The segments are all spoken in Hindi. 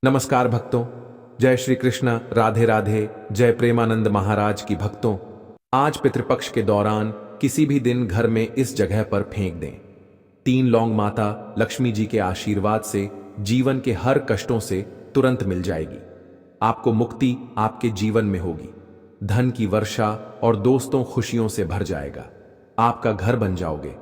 नमस्कार भक्तों। जय श्री कृष्ण, राधे राधे। जय प्रेमानंद महाराज की भक्तों। आज पितृपक्ष के दौरान किसी भी दिन घर में इस जगह पर फेंक दें। 3 लौंग माता लक्ष्मी जी के आशीर्वाद से जीवन के हर कष्टों से तुरंत मिल जाएगी। आपको मुक्ति आपके जीवन में होगी, धन की वर्षा और दोस्तों खुशियों से भर जाएगा। आपका घर बन जाओगे,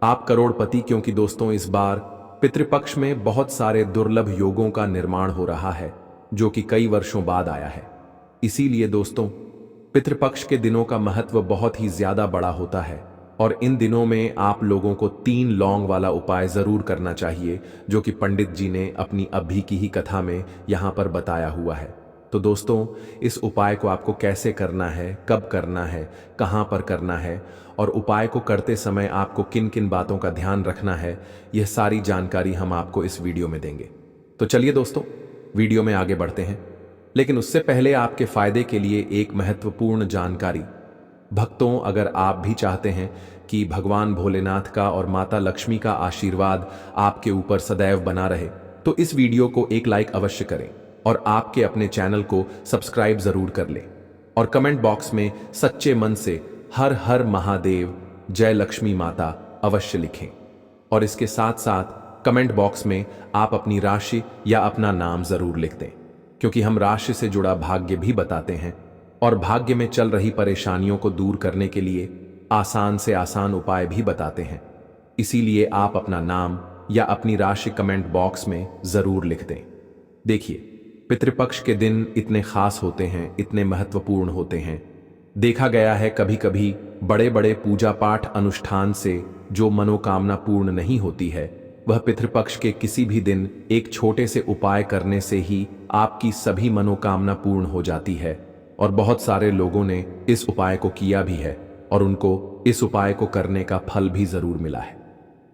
आप करोड़पति। क्योंकि दोस्तों इस बार पितृपक्ष में बहुत सारे दुर्लभ योगों का निर्माण हो रहा है जो कि कई वर्षों बाद आया है। इसीलिए दोस्तों पितृपक्ष के दिनों का महत्व बहुत ही ज्यादा बड़ा होता है और इन दिनों में आप लोगों को 3 लौंग वाला उपाय जरूर करना चाहिए जो कि पंडित जी ने अपनी अभी की ही कथा में यहां पर बताया हुआ है। तो दोस्तों इस उपाय को आपको कैसे करना है, कब करना है, कहां पर करना है और उपाय को करते समय आपको किन किन बातों का ध्यान रखना है, यह सारी जानकारी हम आपको इस वीडियो में देंगे। तो चलिए दोस्तों वीडियो में आगे बढ़ते हैं, लेकिन उससे पहले आपके फायदे के लिए एक महत्वपूर्ण जानकारी। भक्तों अगर आप भी चाहते हैं कि भगवान भोलेनाथ का और माता लक्ष्मी का आशीर्वाद आपके ऊपर सदैव बना रहे तो इस वीडियो को एक लाइक अवश्य करें और आपके अपने चैनल को सब्सक्राइब जरूर कर लें और कमेंट बॉक्स में सच्चे मन से हर हर महादेव, जय लक्ष्मी माता अवश्य लिखें। और इसके साथ साथ कमेंट बॉक्स में आप अपनी राशि या अपना नाम जरूर लिख दें, क्योंकि हम राशि से जुड़ा भाग्य भी बताते हैं और भाग्य में चल रही परेशानियों को दूर करने के लिए आसान से आसान उपाय भी बताते हैं। इसीलिए आप अपना नाम या अपनी राशि कमेंट बॉक्स में जरूर लिख दें। देखिए पितृपक्ष के दिन इतने खास होते हैं, इतने महत्वपूर्ण होते हैं। देखा गया है कभी कभी बड़े बड़े पूजा पाठ अनुष्ठान से जो मनोकामना पूर्ण नहीं होती है वह पितृपक्ष के किसी भी दिन एक छोटे से उपाय करने से ही आपकी सभी मनोकामना पूर्ण हो जाती है। और बहुत सारे लोगों ने इस उपाय को किया भी है और उनको इस उपाय को करने का फल भी जरूर मिला है।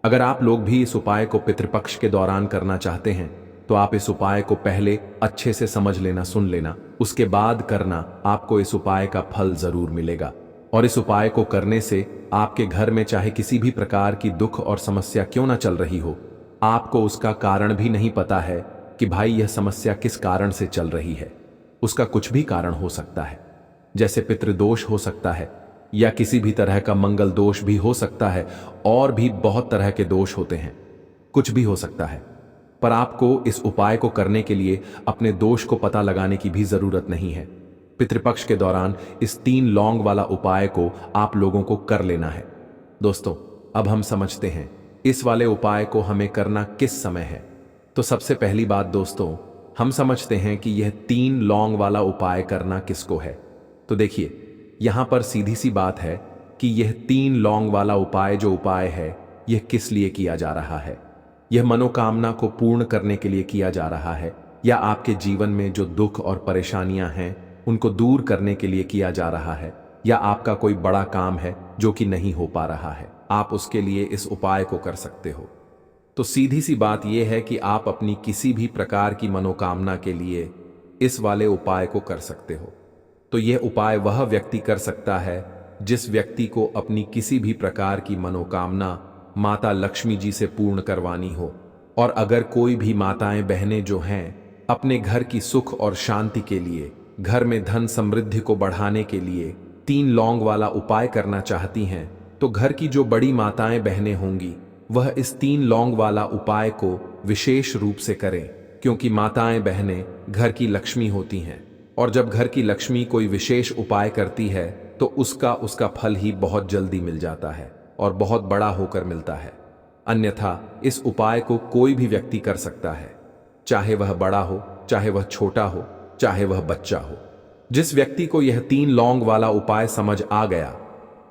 अगर आप लोग भी इस उपाय को पितृपक्ष के दौरान करना चाहते हैं तो आप इस उपाय को पहले अच्छे से समझ लेना, सुन लेना, उसके बाद करना। आपको इस उपाय का फल जरूर मिलेगा और इस उपाय को करने से आपके घर में चाहे किसी भी प्रकार की दुख और समस्या क्यों ना चल रही हो, आपको उसका कारण भी नहीं पता है कि भाई यह समस्या किस कारण से चल रही है। उसका कुछ भी कारण हो सकता है, जैसे पितृदोष हो सकता है या किसी भी तरह का मंगल दोष भी हो सकता है और भी बहुत तरह के दोष होते हैं, कुछ भी हो सकता है। पर आपको इस उपाय को करने के लिए अपने दोष को पता लगाने की भी जरूरत नहीं है। पितृपक्ष के दौरान इस 3 लौंग वाला उपाय को आप लोगों को कर लेना है। दोस्तों अब हम समझते हैं इस वाले उपाय को हमें करना किस समय है। तो सबसे पहली बात दोस्तों, हम समझते हैं कि यह 3 लौंग वाला उपाय करना किसको है। तो देखिए यहां पर सीधी सी बात है कि यह 3 लौंग वाला उपाय जो उपाय है यह किस लिए किया जा रहा है। यह मनोकामना को पूर्ण करने के लिए किया जा रहा है या आपके जीवन में जो दुख और परेशानियां हैं उनको दूर करने के लिए किया जा रहा है, या आपका कोई बड़ा काम है जो कि नहीं हो पा रहा है, आप उसके लिए इस उपाय को कर सकते हो। तो सीधी सी बात यह है कि आप अपनी किसी भी प्रकार की मनोकामना के लिए इस वाले उपाय को कर सकते हो। तो यह उपाय वह व्यक्ति कर सकता है जिस व्यक्ति को अपनी किसी भी प्रकार की मनोकामना माता लक्ष्मी जी से पूर्ण करवानी हो। और अगर कोई भी माताएं बहनें जो हैं अपने घर की सुख और शांति के लिए, घर में धन समृद्धि को बढ़ाने के लिए 3 लौंग वाला उपाय करना चाहती हैं, तो घर की जो बड़ी माताएं बहनें होंगी वह इस 3 लौंग वाला उपाय को विशेष रूप से करें, क्योंकि माताएं बहनें घर की लक्ष्मी होती हैं और जब घर की लक्ष्मी कोई विशेष उपाय करती है तो उसका फल ही बहुत जल्दी मिल जाता है और बहुत बड़ा होकर मिलता है। अन्यथा इस उपाय को कोई भी व्यक्ति कर सकता है, चाहे वह बड़ा हो, चाहे वह छोटा हो, चाहे वह बच्चा हो। जिस व्यक्ति को यह 3 लौंग वाला उपाय समझ आ गया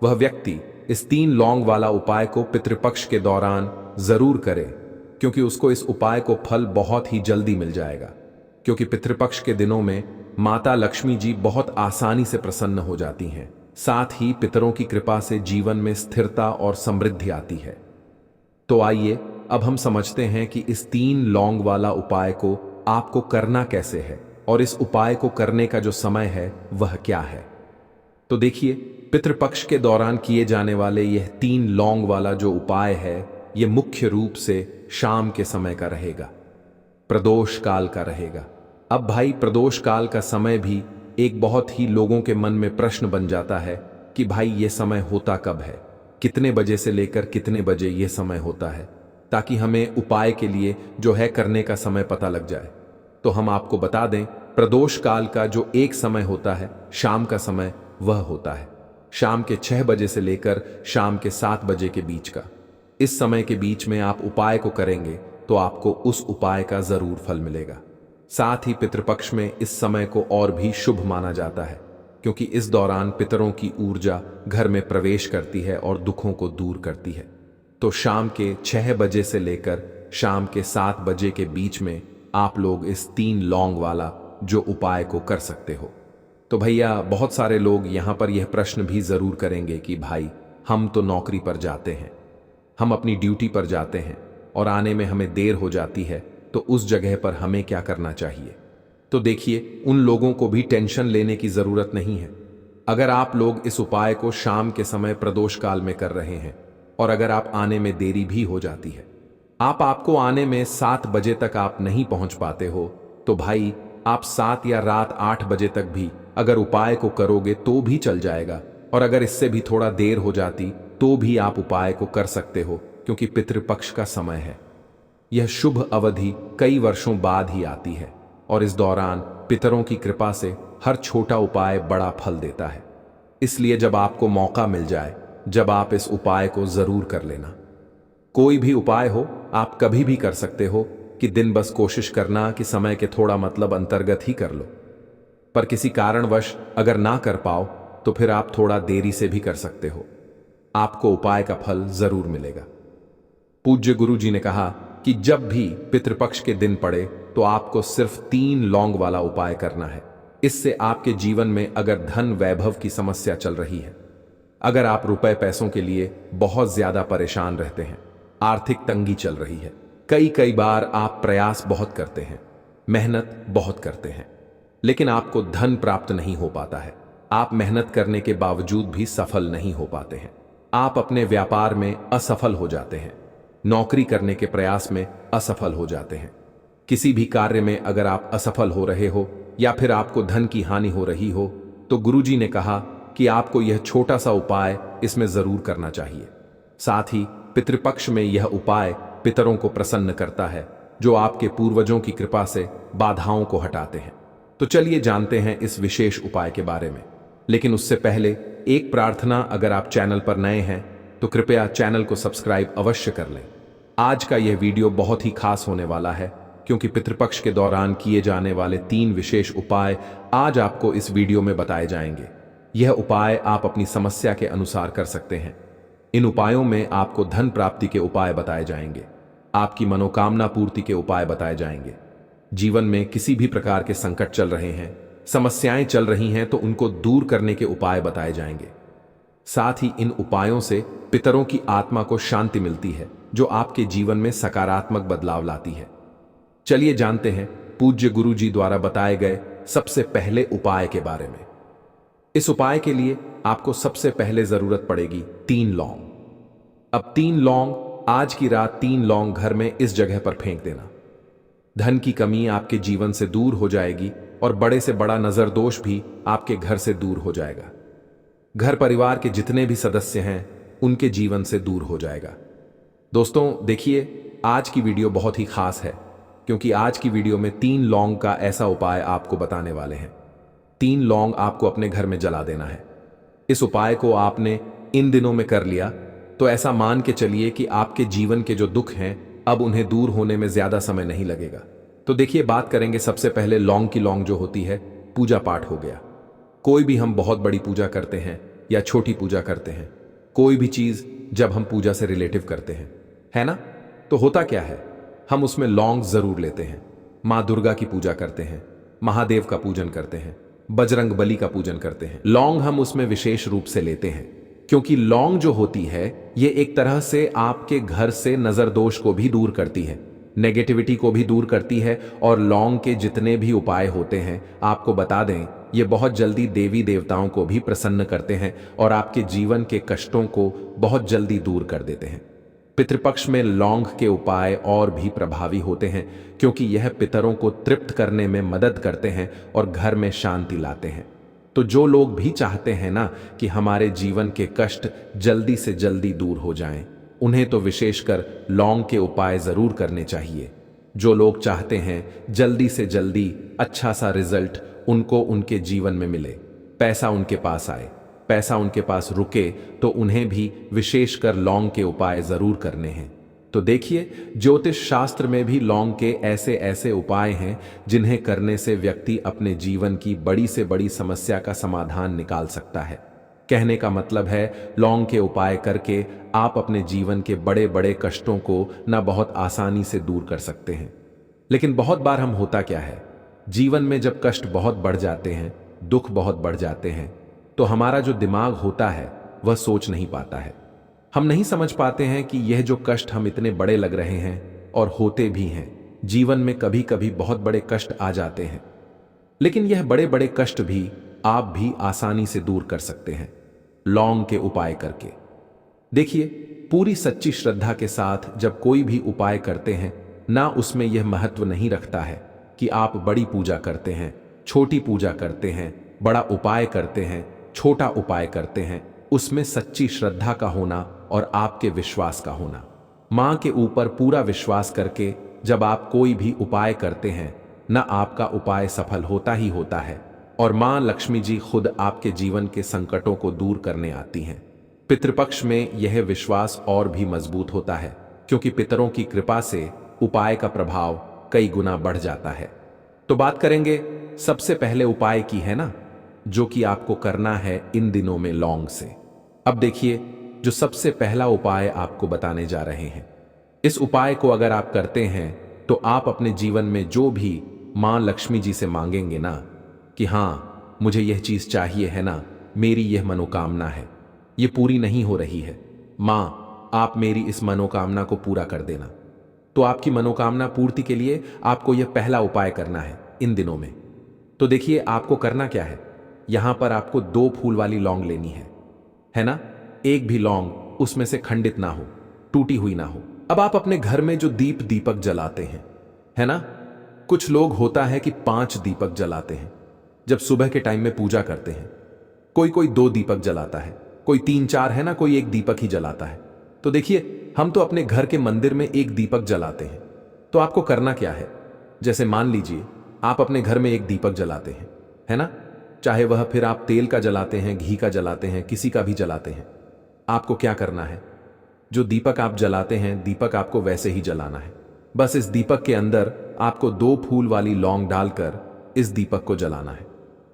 वह व्यक्ति इस 3 लौंग वाला उपाय को पितृपक्ष के दौरान जरूर करे, क्योंकि उसको इस उपाय को फल बहुत ही जल्दी मिल जाएगा। क्योंकि पितृपक्ष के दिनों में माता लक्ष्मी जी बहुत आसानी से प्रसन्न हो जाती हैं, साथ ही पितरों की कृपा से जीवन में स्थिरता और समृद्धि आती है। तो आइए अब हम समझते हैं कि इस 3 लौंग वाला उपाय को आपको करना कैसे है और इस उपाय को करने का जो समय है वह क्या है। तो देखिए पितृपक्ष के दौरान किए जाने वाले यह 3 लौंग वाला जो उपाय है यह मुख्य रूप से शाम के समय का रहेगा, प्रदोष काल का रहेगा। अब भाई प्रदोष काल का समय भी एक बहुत ही लोगों के मन में प्रश्न बन जाता है कि भाई ये समय होता कब है, कितने बजे से लेकर कितने बजे ये समय होता है, ताकि हमें उपाय के लिए जो है करने का समय पता लग जाए। तो हम आपको बता दें, प्रदोष काल का जो एक समय होता है, शाम का समय, वह होता है शाम के 6 बजे से लेकर शाम के 7 बजे के बीच का। इस समय के बीच में आप उपाय को करेंगे तो आपको उस उपाय का जरूर फल मिलेगा। साथ ही पितृपक्ष में इस समय को और भी शुभ माना जाता है, क्योंकि इस दौरान पितरों की ऊर्जा घर में प्रवेश करती है और दुखों को दूर करती है। तो शाम के 6 बजे से लेकर शाम के 7 बजे के बीच में आप लोग इस 3 लौंग वाला जो उपाय को कर सकते हो। तो भैया बहुत सारे लोग यहाँ पर यह प्रश्न भी जरूर करेंगे कि भाई हम तो नौकरी पर जाते हैं, हम अपनी ड्यूटी पर जाते हैं और आने में हमें देर हो जाती है, तो उस जगह पर हमें क्या करना चाहिए। तो देखिए, उन लोगों को भी टेंशन लेने की जरूरत नहीं है। अगर आप लोग इस उपाय को शाम के समय प्रदोष काल में कर रहे हैं और अगर आप आने में देरी भी हो जाती है, आपको आने में 7 बजे तक आप नहीं पहुंच पाते हो, तो भाई आप 7 या रात 8 बजे तक भी अगर उपाय को करोगे तो भी चल जाएगा। और अगर इससे भी थोड़ा देर हो जाती तो भी आप उपाय को कर सकते हो, क्योंकि पितृपक्ष का समय है। यह शुभ अवधि कई वर्षों बाद ही आती है और इस दौरान पितरों की कृपा से हर छोटा उपाय बड़ा फल देता है। इसलिए जब आपको मौका मिल जाए, जब आप इस उपाय को जरूर कर लेना। कोई भी उपाय हो आप कभी भी कर सकते हो, कि दिन बस कोशिश करना कि समय के थोड़ा मतलब अंतर्गत ही कर लो। पर किसी कारणवश अगर ना कर पाओ तो फिर आप थोड़ा देरी से भी कर सकते हो, आपको उपाय का फल जरूर मिलेगा। पूज्य गुरु जी ने कहा कि जब भी पितृपक्ष के दिन पड़े तो आपको सिर्फ 3 लौंग वाला उपाय करना है। इससे आपके जीवन में अगर धन वैभव की समस्या चल रही है, अगर आप रुपए पैसों के लिए बहुत ज्यादा परेशान रहते हैं, आर्थिक तंगी चल रही है, कई बार आप प्रयास बहुत करते हैं, मेहनत बहुत करते हैं, लेकिन आपको धन प्राप्त नहीं हो पाता है, आप मेहनत करने के बावजूद भी सफल नहीं हो पाते हैं, आप अपने व्यापार में असफल हो जाते हैं, नौकरी करने के प्रयास में असफल हो जाते हैं, किसी भी कार्य में अगर आप असफल हो रहे हो या फिर आपको धन की हानि हो रही हो, तो गुरुजी ने कहा कि आपको यह छोटा सा उपाय इसमें जरूर करना चाहिए। साथ ही पितृपक्ष में यह उपाय पितरों को प्रसन्न करता है, जो आपके पूर्वजों की कृपा से बाधाओं को हटाते हैं। तो चलिए जानते हैं इस विशेष उपाय के बारे में। लेकिन उससे पहले एक प्रार्थना, अगर आप चैनल पर नए हैं तो कृपया चैनल को सब्सक्राइब अवश्य कर लें। आज का यह वीडियो बहुत ही खास होने वाला है, क्योंकि पितृपक्ष के दौरान किए जाने वाले 3 विशेष उपाय आज आपको इस वीडियो में बताए जाएंगे। यह उपाय आप अपनी समस्या के अनुसार कर सकते हैं। इन उपायों में आपको धन प्राप्ति के उपाय बताए जाएंगे, आपकी मनोकामना पूर्ति के उपाय बताए जाएंगे। जीवन में किसी भी प्रकार के संकट चल रहे हैं, समस्याएं चल रही हैं, तो उनको दूर करने के उपाय बताए जाएंगे। साथ ही इन उपायों से पितरों की आत्मा को शांति मिलती है, जो आपके जीवन में सकारात्मक बदलाव लाती है। चलिए जानते हैं पूज्य गुरु जी द्वारा बताए गए सबसे पहले उपाय के बारे में। इस उपाय के लिए आपको सबसे पहले जरूरत पड़ेगी 3 लौंग। अब 3 लौंग, आज की रात 3 लौंग घर में इस जगह पर फेंक देना। धन की कमी आपके जीवन से दूर हो जाएगी और बड़े से बड़ा नजर दोष भी आपके घर से दूर हो जाएगा। घर परिवार के जितने भी सदस्य हैं उनके जीवन से दूर हो जाएगा। दोस्तों देखिए, आज की वीडियो बहुत ही खास है, क्योंकि आज की वीडियो में 3 लौंग का ऐसा उपाय आपको बताने वाले हैं। 3 लौंग आपको अपने घर में जला देना है। इस उपाय को आपने इन दिनों में कर लिया तो ऐसा मान के चलिए कि आपके जीवन के जो दुख हैं अब उन्हें दूर होने में ज्यादा समय नहीं लगेगा। तो देखिए, बात करेंगे सबसे पहले लौंग की। लौंग जो होती है, पूजा पाठ हो गया। कोई भी हम बहुत बड़ी पूजा करते हैं या छोटी पूजा करते हैं, कोई भी चीज जब हम पूजा से रिलेटिव करते हैं, है ना, तो होता क्या है, हम उसमें लौंग जरूर लेते हैं। माँ दुर्गा की पूजा करते हैं, महादेव का पूजन करते हैं, बजरंग बली का पूजन करते हैं, लौंग हम उसमें विशेष रूप से लेते हैं, क्योंकि लौंग जो होती है ये एक तरह से आपके घर से नजर दोष को भी दूर करती है, नेगेटिविटी को भी दूर करती है। और लौंग के जितने भी उपाय होते हैं, आपको बता दें, ये बहुत जल्दी देवी देवताओं को भी प्रसन्न करते हैं और आपके जीवन के कष्टों को बहुत जल्दी दूर कर देते हैं। पितृपक्ष में लौंग के उपाय और भी प्रभावी होते हैं क्योंकि यह पितरों को तृप्त करने में मदद करते हैं और घर में शांति लाते हैं। तो जो लोग भी चाहते हैं ना कि हमारे जीवन के कष्ट जल्दी से जल्दी दूर हो जाएं, उन्हें तो विशेषकर लौंग के उपाय जरूर करने चाहिए। जो लोग चाहते हैं जल्दी से जल्दी अच्छा सा रिजल्ट उनको उनके जीवन में मिले, पैसा उनके पास आए, पैसा उनके पास रुके, तो उन्हें भी विशेषकर लौंग के उपाय जरूर करने हैं। तो देखिए, ज्योतिष शास्त्र में भी लौंग के ऐसे ऐसे उपाय हैं जिन्हें करने से व्यक्ति अपने जीवन की बड़ी से बड़ी समस्या का समाधान निकाल सकता है। कहने का मतलब है, लौंग के उपाय करके आप अपने जीवन के बड़े बड़े कष्टों को ना बहुत आसानी से दूर कर सकते हैं। लेकिन बहुत बार हम होता क्या है, जीवन में जब कष्ट बहुत बढ़ जाते हैं, दुख बहुत बढ़ जाते हैं, तो हमारा जो दिमाग होता है वह सोच नहीं पाता है। हम नहीं समझ पाते हैं कि यह जो कष्ट हम इतने बड़े लग रहे हैं और होते भी हैं, जीवन में कभी कभी बहुत बड़े कष्ट आ जाते हैं, लेकिन यह बड़े बड़े कष्ट भी आप भी आसानी से दूर कर सकते हैं लौंग के उपाय करके। देखिए, पूरी सच्ची श्रद्धा के साथ जब कोई भी उपाय करते हैं ना, उसमें यह महत्व नहीं रखता है कि आप बड़ी पूजा करते हैं, छोटी पूजा करते हैं, बड़ा उपाय करते हैं, छोटा उपाय करते हैं। उसमें सच्ची श्रद्धा का होना और आपके विश्वास का होना। मां के ऊपर पूरा विश्वास करके जब आप कोई भी उपाय करते हैं ना, आपका उपाय सफल होता ही होता है और मां लक्ष्मी जी खुद आपके जीवन के संकटों को दूर करने आती हैं। पितृपक्ष में यह विश्वास और भी मजबूत होता है क्योंकि पितरों की कृपा से उपाय का प्रभाव कई गुना बढ़ जाता है। तो बात करेंगे सबसे पहले उपाय की, है ना, जो कि आपको करना है इन दिनों में लौंग से। अब देखिए, जो सबसे पहला उपाय आपको बताने जा रहे हैं, इस उपाय को अगर आप करते हैं तो आप अपने जीवन में जो भी मां लक्ष्मी जी से मांगेंगे ना कि हाँ मुझे यह चीज चाहिए, है ना, मेरी यह मनोकामना है, ये पूरी नहीं हो रही है, मां आप मेरी इस मनोकामना को पूरा कर देना। तो आपकी मनोकामना पूर्ति के लिए आपको यह पहला उपाय करना है इन दिनों में। तो देखिए, आपको करना क्या है, यहां पर आपको 2 फूल वाली लौंग लेनी है ना। एक भी लौंग उसमें से खंडित ना हो, टूटी हुई ना हो। अब आप अपने घर में जो दीपक जलाते हैं, है ना, कुछ लोग होता है कि 5 दीपक जलाते हैं जब सुबह के टाइम में पूजा करते हैं। कोई 2 दीपक जलाता है, कोई 3-4, है ना, कोई 1 दीपक ही जलाता है। तो देखिए, हम तो अपने घर के मंदिर में 1 दीपक जलाते हैं। तो आपको करना क्या है, जैसे मान लीजिए आप अपने घर में 1 दीपक जलाते हैं, है ना, चाहे वह फिर आप तेल का जलाते हैं, घी का जलाते हैं, किसी का भी जलाते हैं। आपको क्या करना है, जो दीपक आप जलाते हैं, दीपक आपको वैसे ही जलाना है। बस इस दीपक के अंदर आपको 2 फूल वाली लौंग डालकर इस दीपक को जलाना है।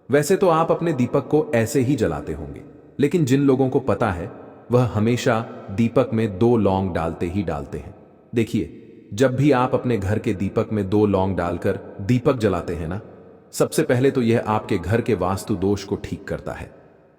वैसे तो आप अपने दीपक को ऐसे ही जलाते होंगे, लेकिन जिन लोगों को पता है वह हमेशा दीपक में 2 लौंग डालते ही डालते हैं। देखिए, जब भी आप अपने घर के दीपक में 2 लौंग डालकर दीपक जलाते हैं ना, सबसे पहले तो यह आपके घर के वास्तु दोष को ठीक करता है।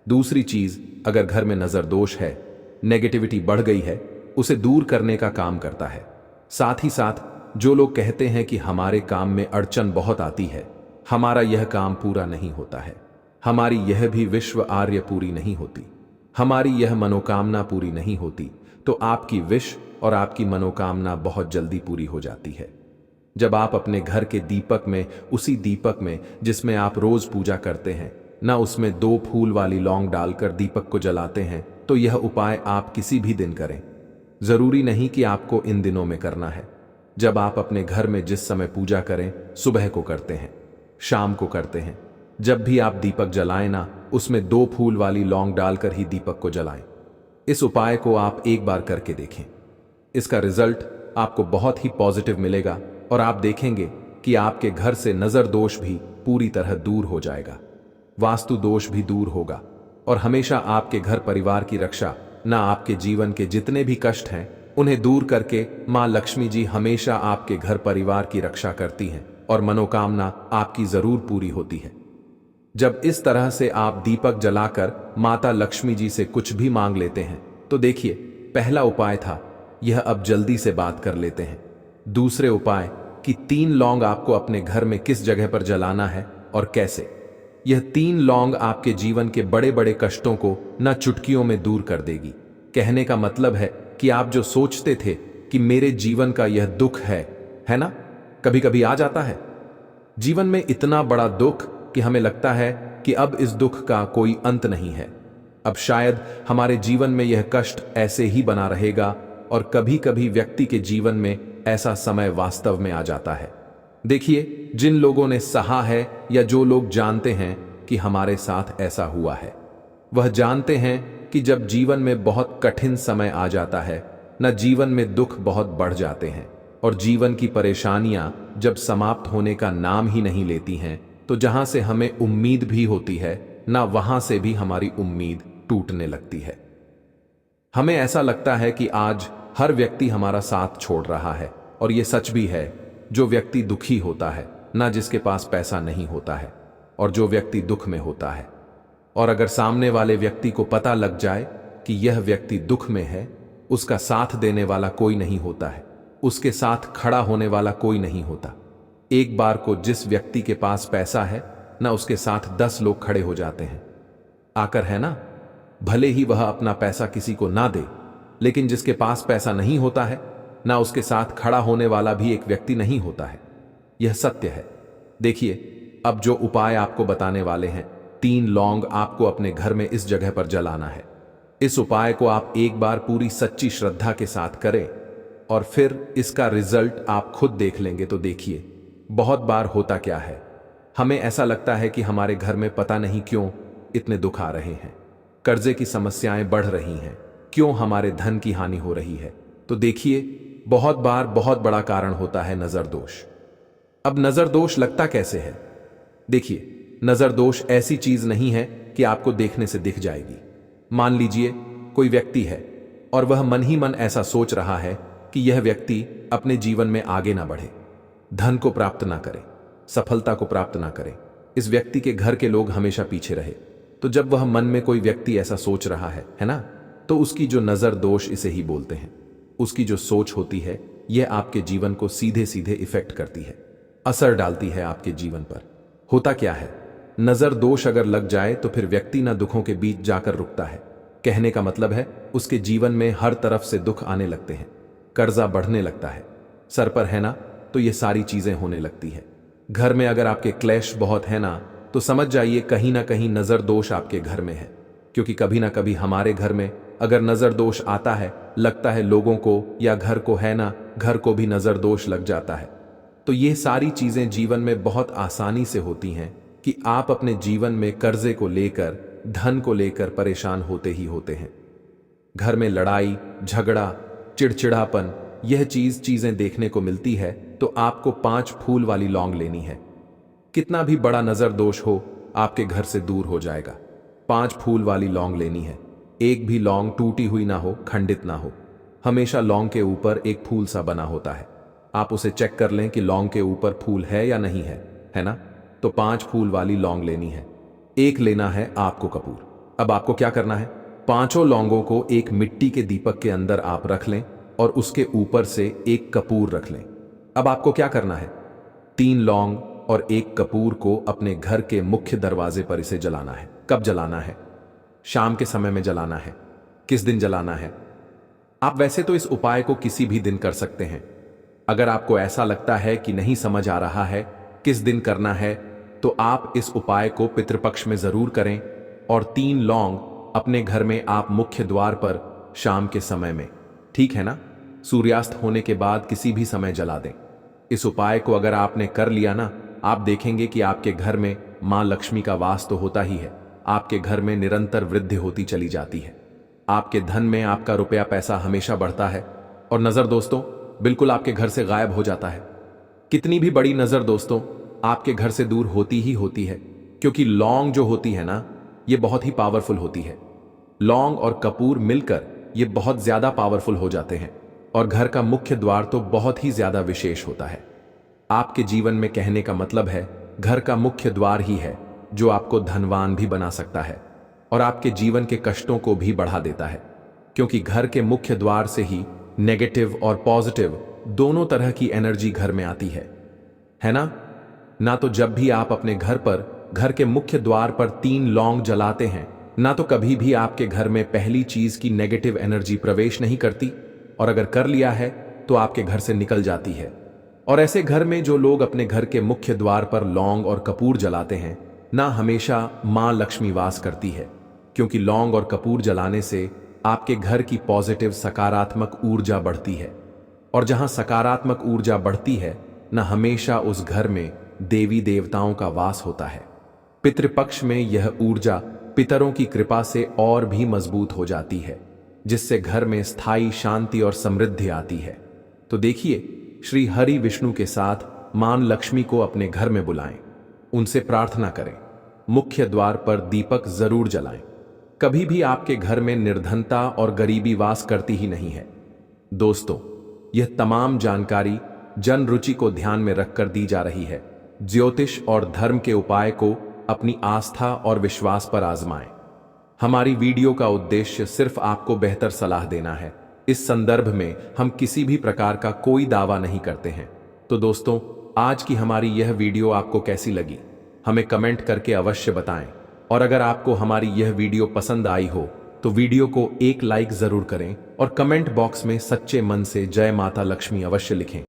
दूसरी चीज, अगर घर में नजर दोष है, नेगेटिविटी बढ़ गई है, उसे दूर करने का काम करता है। साथ ही साथ जो लोग कहते हैं कि हमारे काम में अड़चन बहुत आती है, हमारा यह काम पूरा नहीं होता है, हमारी यह भी विश्व आर्य पूरी नहीं होती, हमारी यह मनोकामना पूरी नहीं होती, तो आपकी विश और आपकी मनोकामना बहुत जल्दी पूरी हो जाती है। जब आप अपने घर के दीपक में, उसी दीपक में जिसमें आप रोज पूजा करते हैं ना, उसमें 2 फूल वाली लौंग डालकर दीपक को जलाते हैं, तो यह उपाय आप किसी भी दिन करें। जरूरी नहीं कि आपको इन दिनों में करना है। जब आप अपने घर में जिस समय पूजा करें, सुबह को करते हैं, शाम को करते हैं, जब भी आप दीपक जलाएं ना, उसमें 2 फूल वाली लौंग डालकर ही दीपक को जलाएं। इस उपाय को आप एक बार करके देखें, इसका रिजल्ट आपको बहुत ही पॉजिटिव मिलेगा और आप देखेंगे कि आपके घर से नजर दोष भी पूरी तरह दूर हो जाएगा, वास्तु दोष भी दूर होगा और हमेशा आपके घर परिवार की रक्षा, ना आपके जीवन के जितने भी कष्ट हैं उन्हें दूर करके मां लक्ष्मी जी हमेशा आपके घर परिवार की रक्षा करती हैं और मनोकामना आपकी जरूर पूरी होती है। जब इस तरह से आप दीपक जलाकर माता लक्ष्मी जी से कुछ भी मांग लेते हैं, तो देखिए, पहला उपाय था यह, अब जल्दी से बात कर लेते हैं दूसरे उपाय कि 3 लौंग आपको अपने घर में किस जगह पर जलाना है और कैसे। यह 3 लौंग आपके जीवन के बड़े बड़े कष्टों को न चुटकियों में दूर कर देगी। कहने का मतलब है, कि आप जो सोचते थे कि मेरे जीवन का यह दुख है ना? कभी कभी आ जाता है जीवन में इतना बड़ा दुख कि हमें लगता है कि अब इस दुख का कोई अंत नहीं है। अब शायद हमारे जीवन में यह कष्ट ऐसे ही बना रहेगा, और कभी कभी व्यक्ति के जीवन में ऐसा समय वास्तव में आ जाता है। देखिए, जिन लोगों ने सहा है या जो लोग जानते हैं कि हमारे साथ ऐसा हुआ है, वह जानते हैं कि जब जीवन में बहुत कठिन समय आ जाता है न, जीवन में दुख बहुत बढ़ जाते हैं और जीवन की परेशानियां जब समाप्त होने का नाम ही नहीं लेती हैं, तो जहां से हमें उम्मीद भी होती है ना, वहां से भी हमारी उम्मीद टूटने लगती है। हमें ऐसा लगता है कि आज हर व्यक्ति हमारा साथ छोड़ रहा है, और यह सच भी है। जो व्यक्ति दुखी होता है ना, जिसके पास पैसा नहीं होता है, और जो व्यक्ति दुख में होता है, और अगर सामने वाले व्यक्ति को पता लग जाए कि यह व्यक्ति दुख में है, उसका साथ देने वाला कोई नहीं होता है, उसके साथ खड़ा होने वाला कोई नहीं होता। एक बार को जिस व्यक्ति के पास पैसा है ना, उसके साथ 10 लोग खड़े हो जाते हैं आकर, है ना? भले ही वह अपना पैसा किसी को ना दे, लेकिन जिसके पास पैसा नहीं होता है ना, उसके साथ खड़ा होने वाला भी एक व्यक्ति नहीं होता है। यह सत्य है। देखिए, अब जो उपाय आपको बताने वाले हैं, 3 लौंग आपको अपने घर में इस जगह पर जलाना है। इस उपाय को आप एक बार पूरी सच्ची श्रद्धा के साथ करें, और फिर इसका रिजल्ट आप खुद देख लेंगे। तो देखिए, बहुत बार होता क्या है, हमें ऐसा लगता है कि हमारे घर में पता नहीं क्यों इतने दुख आ रहे हैं, कर्जे की समस्याएं बढ़ रही हैं, क्यों हमारे धन की हानि हो रही है। तो देखिए, बहुत बार बहुत बड़ा कारण होता है नजर दोष। अब नजर दोष लगता कैसे है? देखिए, नजर दोष ऐसी चीज नहीं है कि आपको देखने से दिख जाएगी। मान लीजिए कोई व्यक्ति है और वह मन ही मन ऐसा सोच रहा है कि यह व्यक्ति अपने जीवन में आगे ना बढ़े, धन को प्राप्त ना करे, सफलता को प्राप्त ना करे, इस व्यक्ति के घर के लोग हमेशा पीछे रहे। तो जब वह मन में कोई व्यक्ति ऐसा सोच रहा है ना, तो उसकी जो नजर दोष इसे ही बोलते हैं, उसकी जो सोच होती है, यह आपके जीवन को सीधे सीधे इफेक्ट करती है, असर डालती है आपके जीवन पर। होता क्या है, नजर दोष अगर लग जाए तो फिर व्यक्ति ना दुखों के बीच जाकर रुकता है। कहने का मतलब है, उसके जीवन में हर तरफ से दुख आने लगते हैं, कर्जा बढ़ने लगता है, सर पर है ना, तो ये सारी चीजें होने लगती है। घर में अगर आपके क्लेश बहुत है ना, तो समझ जाइए कहीं ना कहीं नजर दोष आपके घर में है। क्योंकि कभी ना कभी हमारे घर में अगर नजर दोष आता है, लगता है लोगों को या घर को, है ना, घर को भी नजर दोष लग जाता है। तो ये सारी चीजें जीवन में बहुत आसानी से होती हैं कि आप अपने जीवन में कर्जे को लेकर, धन को लेकर परेशान होते ही होते हैं। घर में लड़ाई झगड़ा, चिड़चिड़ापन, यह चीजें देखने को मिलती है। तो आपको 5 फूल वाली लौंग लेनी है। कितना भी बड़ा नजर दोष हो, आपके घर से दूर हो जाएगा। 5 फूल वाली लौंग लेनी है। एक भी लौंग टूटी हुई ना हो, खंडित ना हो। हमेशा लौंग के ऊपर एक फूल सा बना होता है। आप उसे चेक कर लें कि लौंग के ऊपर फूल है या नहीं है ना? तो 5 फूल वाली लौंग लेनी है। एक लेना है आपको कपूर। अब आपको क्या करना है, 5 लौंगों को एक मिट्टी के दीपक के अंदर आप रख लें और उसके ऊपर से एक कपूर रख लें। अब आपको क्या करना है, 3 लौंग और एक कपूर को अपने घर के मुख्य दरवाजे पर इसे जलाना है। कब जलाना है? शाम के समय में जलाना है। किस दिन जलाना है? आप वैसे तो इस उपाय को किसी भी दिन कर सकते हैं। अगर आपको ऐसा लगता है कि नहीं समझ आ रहा है किस दिन करना है, तो आप इस उपाय को पितृपक्ष में जरूर करें, और 3 लौंग अपने घर में आप मुख्य द्वार पर शाम के समय में, ठीक है ना, सूर्यास्त होने के बाद किसी भी समय जला दें। इस उपाय को अगर आपने कर लिया ना, आप देखेंगे कि आपके घर में मां लक्ष्मी का वास तो होता ही है, आपके घर में निरंतर वृद्धि होती चली जाती है। आपके धन में आपका रुपया पैसा हमेशा बढ़ता है, और नजर दोस्तों बिल्कुल आपके घर से गायब हो जाता है। कितनी भी बड़ी नजर दोस्तों आपके घर से दूर होती ही होती है, क्योंकि लौंग जो होती है ना, ये बहुत ही पावरफुल होती है। लौंग और कपूर मिलकर ये बहुत ज्यादा पावरफुल हो जाते हैं, और घर का मुख्य द्वार तो बहुत ही ज्यादा विशेष होता है। आपके जीवन में कहने का मतलब है, घर का मुख्य द्वार ही है जो आपको धनवान भी बना सकता है और आपके जीवन के कष्टों को भी बढ़ा देता है, क्योंकि घर के मुख्य द्वार से ही नेगेटिव और पॉजिटिव दोनों तरह की एनर्जी घर में आती है ना? तो जब भी आप अपने घर पर घर के मुख्य द्वार पर 3 लौंग जलाते हैं ना, तो कभी भी आपके घर में पहली चीज की नेगेटिव एनर्जी प्रवेश नहीं करती, और अगर कर लिया है तो आपके घर से निकल जाती है। और ऐसे घर में जो लोग अपने घर के मुख्य द्वार पर लौंग और कपूर जलाते हैं ना, हमेशा मां लक्ष्मी वास करती है, क्योंकि लौंग और कपूर जलाने से आपके घर की पॉजिटिव सकारात्मक ऊर्जा बढ़ती है। और जहां सकारात्मक ऊर्जा बढ़ती है न, हमेशा उस घर में देवी देवताओं का वास होता है। पितृपक्ष में यह ऊर्जा पितरों की कृपा से और भी मजबूत हो जाती है, जिससे घर में स्थायी शांति और समृद्धि आती है। तो देखिए, श्री हरि विष्णु के साथ मां लक्ष्मी को अपने घर में बुलाएं, उनसे प्रार्थना करें, मुख्य द्वार पर दीपक जरूर जलाएं। कभी भी आपके घर में निर्धनता और गरीबी वास करती ही नहीं है। दोस्तों, यह तमाम जानकारी जन रुचि को ध्यान में रखकर दी जा रही है। ज्योतिष और धर्म के उपाय को अपनी आस्था और विश्वास पर आजमाएं। हमारी वीडियो का उद्देश्य सिर्फ आपको बेहतर सलाह देना है। इस संदर्भ में हम किसी भी प्रकार का कोई दावा नहीं करते हैं। तो दोस्तों, आज की हमारी यह वीडियो आपको कैसी लगी, हमें कमेंट करके अवश्य बताएं। और अगर आपको हमारी यह वीडियो पसंद आई हो तो वीडियो को एक लाइक जरूर करें और कमेंट बॉक्स में सच्चे मन से जय माता लक्ष्मी अवश्य लिखें।